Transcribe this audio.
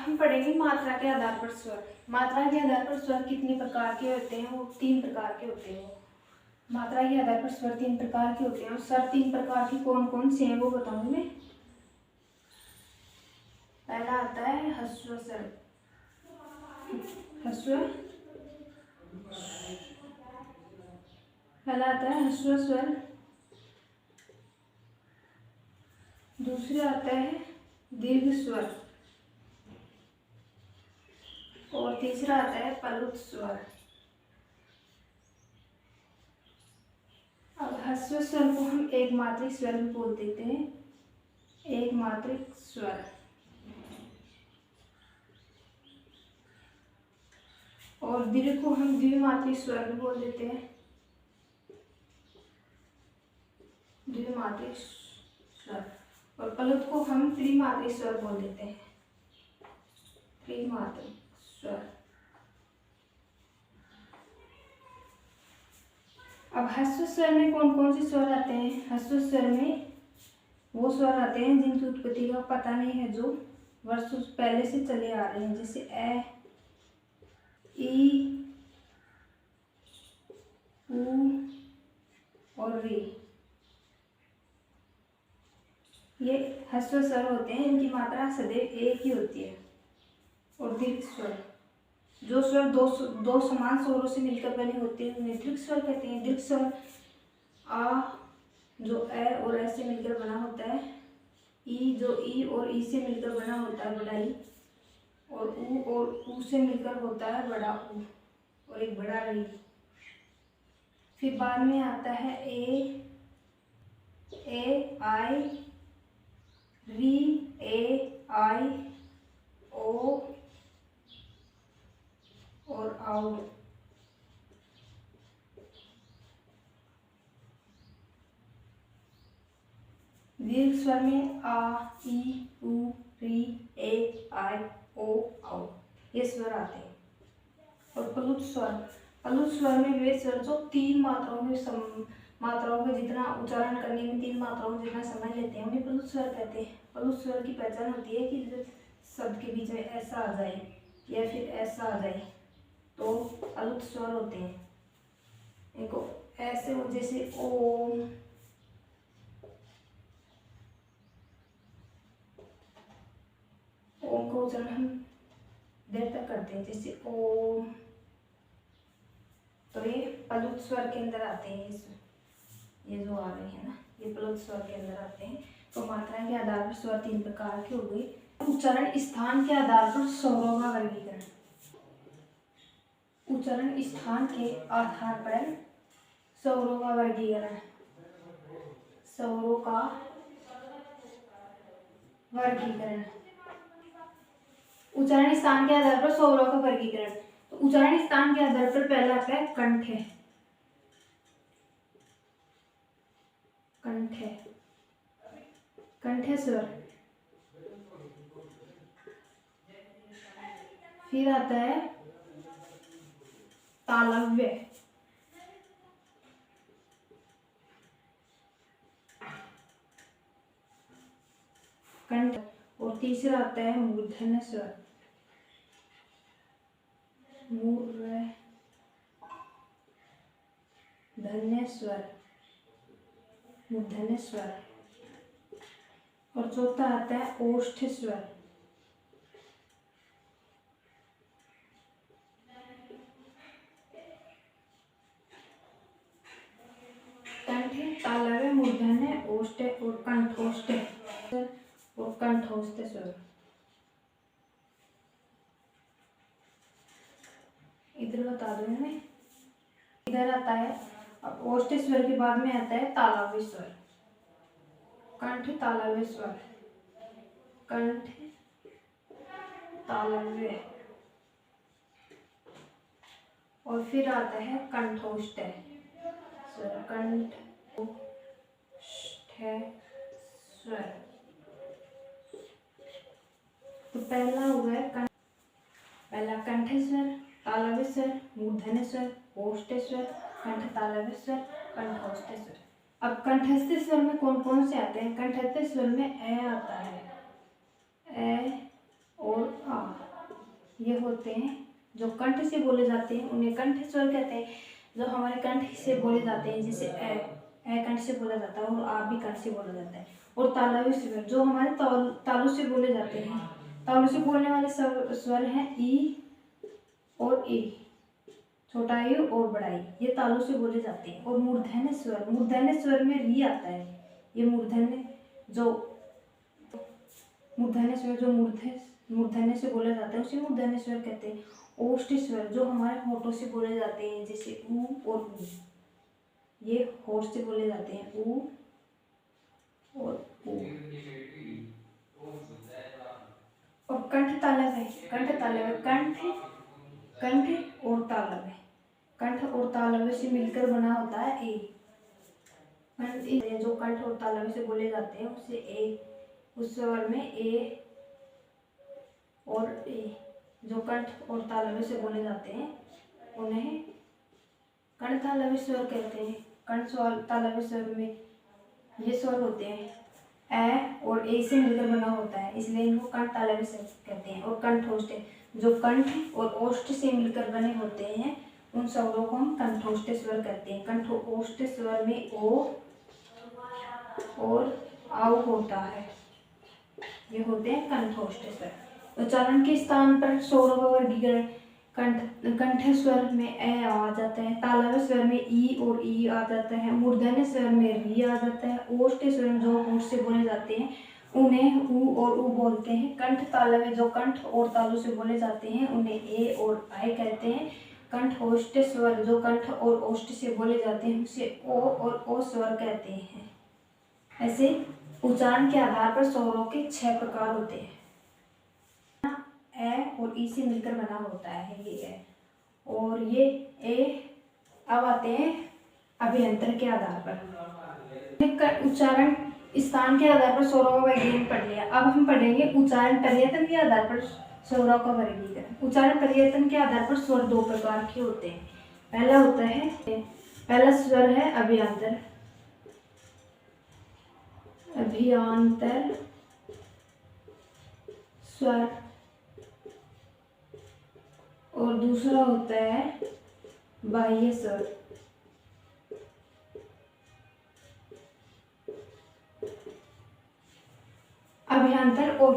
हम पढ़ेंगे मात्रा के आधार पर स्वर। मात्रा के आधार पर स्वर कितने प्रकार के होते हैं? वो 3 प्रकार के होते हैं। मात्रा के आधार पर स्वर 3 प्रकार के होते हैं। और स्वर 3 प्रकार के कौन कौन से हैं वो बताऊंगी मैं। पहला आता है ह्रस्व स्वर। पहला आता है ह्रस्व स्वर। दूसरा आता है दीर्घ स्वर और तीसरा आता है प्लुत स्वर। अब ह्रस्व स्वर को हम एक मात्रिक स्वर भी बोल देते हैं, एक मात्रिक स्वर। और दीर्घ को हम द्विमात्रिक स्वर भी बोल देते हैं, द्विमात्रिक स्वर। और प्लुत को हम त्रिमात्रिक स्वर बोल देते हैं, त्रिमात्रिक स्वर। अब ह्रस्व स्वर में कौन कौन से स्वर आते हैं? ह्रस्व स्वर में वो स्वर आते हैं जिनकी उत्पत्ति का पता नहीं है, जो वर्षों पहले से चले आ रहे हैं, जैसे ए, ई, उ और री। ये ह्रस्व स्वर होते हैं, इनकी मात्रा सदैव एक ही होती है। और दीर्घ स्वर, जो स्वर दो समान स्वरों से मिलकर बने होते हैं उन्हें दीर्घ स्वर कहते हैं। दीर्घ स्वर आ जो ए और ए से मिलकर बना होता है, ई जो ई और ई से मिलकर बना होता है बड़ा ई, और उ से मिलकर होता है बड़ा उ और एक बड़ा री। फिर बाद में आता है ए आई, री, ए आई, ओ और आओ। दीर्घ स्वर में आ, ई, उ, री, ए, आई, ओ, औ ये स्वर आते हैं। और प्लुत स्वर में वे स्वर जो 3 मात्राओं में जितना उच्चारण करने में 3 मात्राओं में जितना समय लेते हैं उन्हें प्लुत स्वर कहते हैं। प्लुत स्वर की पहचान होती है कि शब्द के बीच में ऐसा आ जाए या फिर ऐसा आ जाए तो प्लुत स्वर होते हैं। इनको ऐसे हो जैसे ओम, ओम का उच्चारण हम देर तक करते हैं, जैसे ओम, तो ये प्लुत स्वर के अंदर आते हैं। ये जो आ रहे हैं ना, ये प्लुत स्वर के अंदर आते हैं। तो मात्रा के आधार पर स्वर 3 प्रकार के हो गए। उच्चारण स्थान के आधार पर स्वरों का वर्गीकरण। उच्चारण स्थान के आधार पर स्वरों का वर्गीकरण। स्वरों का वर्गीकरण, उच्चारण स्थान के आधार पर स्वरों का वर्गीकरण। तो उच्चारण स्थान के आधार पर पहला आता है कंठ। कंठ स्वर। फिर आता है तालव्य। कंठ। और तीसरा आता है मूर्धन्य स्वर। मूर्धन्य स्वर। और चौथा आता है ओष्ठ स्वर। कंठ, तालव्य, मूर्धन्य, ओष्ठ और कंठोष्ठ और कंठोष्ठ स्वर। इधर बता दो मैं। इधर आता है, अब ओष्ठ स्वर के बाद में आता है तालव्य स्वर। कंठ तालव्य स्वर, कंठ तालव्य। और फिर आता है कंठोष्ठ स्वर, कंठोष्ठ स्वर। तो पहला हुआ है पहला कंठ स्वर, तालव्य स्वर, मूर्धन्य स्वर, ओष्ठ स्वर, कंठ तालव्य स्वर, कंठोष्ठ स्वर। अब कंठस्थ स्वर में कौन कौन से आते हैं? कंठस्थ स्वर में ए आता है, ए और आ। ये होते हैं जो कंठ से बोले जाते हैं, उन्हें कंठ स्वर कहते हैं। जो हमारे कंठ से बोले जाते हैं, जैसे ए कंठ से बोला जाता है और आ भी कंठ से बोला जाता है। और तालव्य स्वर जो हमारे तालु से बोले जाते हैं। तालु से बोलने वाले स्वर हैं ई और ए, छोटा ई और बड़ा ई, ये तालु से बोले जाते हैं। और मूर्धन्य स्वर में री आता है। ये मूर्धन्य स्वर जो मूर्धन्य से बोले जाते हैं, उसे मूर्धन्य स्वर कहते हैं। ओष्ठ स्वर जो हमारे होठों से बोले जाते हैं, जैसे ऊ और ऊ, ये होठ से बोले जाते हैं, ऊ और ऊ। और कंठ तालव्य कंठ और तालव्य से मिलकर बना होता है ए। जो कंठ और तालव्य से बोले जाते हैं उसे ए, उस स्वर में ए और ए, जो कंठ और तालव्य से बोले जाते हैं उन्हें कंठ तालव्य स्वर कहते हैं। कंठ तालव्य स्वर में ये स्वर होते हैं ए और ए से मिलकर बना होता है, इसलिए इनको कंठ तालव्य स्वर कहते हैं। और कंठोष्ठ जो कंठ और ओष्ठ से मिलकर बने होते हैं, उन स्वरों को हम कंठोष्ठ स्वर कहते हैं। कंठोष्ठ स्वर में ओ और आउ होता है, ये होते हैं कंठोष्ठ स्वर। उच्चारण के स्थान पर स्वरों का वर्गीकरण, कंठ स्वर में ए आ जाता है, तालव्य स्वर में ई और ई आ जाता है, मूर्धन्य स्वर में री आ जाता है, ओष्ठ स्वर में जो होठ से बोले जाते हैं उन्हें ऊ और ऊ बोलते हैं। कंठ तालव्य जो कंठ और तालु से बोले जाते हैं उन्हें ए और आय कहते हैं। कंठोष्ठ स्वर जो कंठ और ओष्ठ से बोले जाते हैं उसे ओ और ओ स्वर कहते हैं। ऐसे उच्चारण के आधार पर स्वरों के 6 प्रकार होते हैं। ए और ई से मिलकर बना होता है ये ए, और ये ए अब आते हैं अभियंतर के आधार पर। उच्चारण स्थान के आधार पर स्वरों का वर्गीकरण पढ़ लिया। अब हम पढ़ेंगे उच्चारण पर्यटन के आधार पर स्वरों का वर्गीकरण। उच्चारण पर्यटन के आधार पर स्वर 2 प्रकार के होते हैं। पहला स्वर है अभियांतर स्वर, और दूसरा होता है बाह्य स्वर। अभियांतर और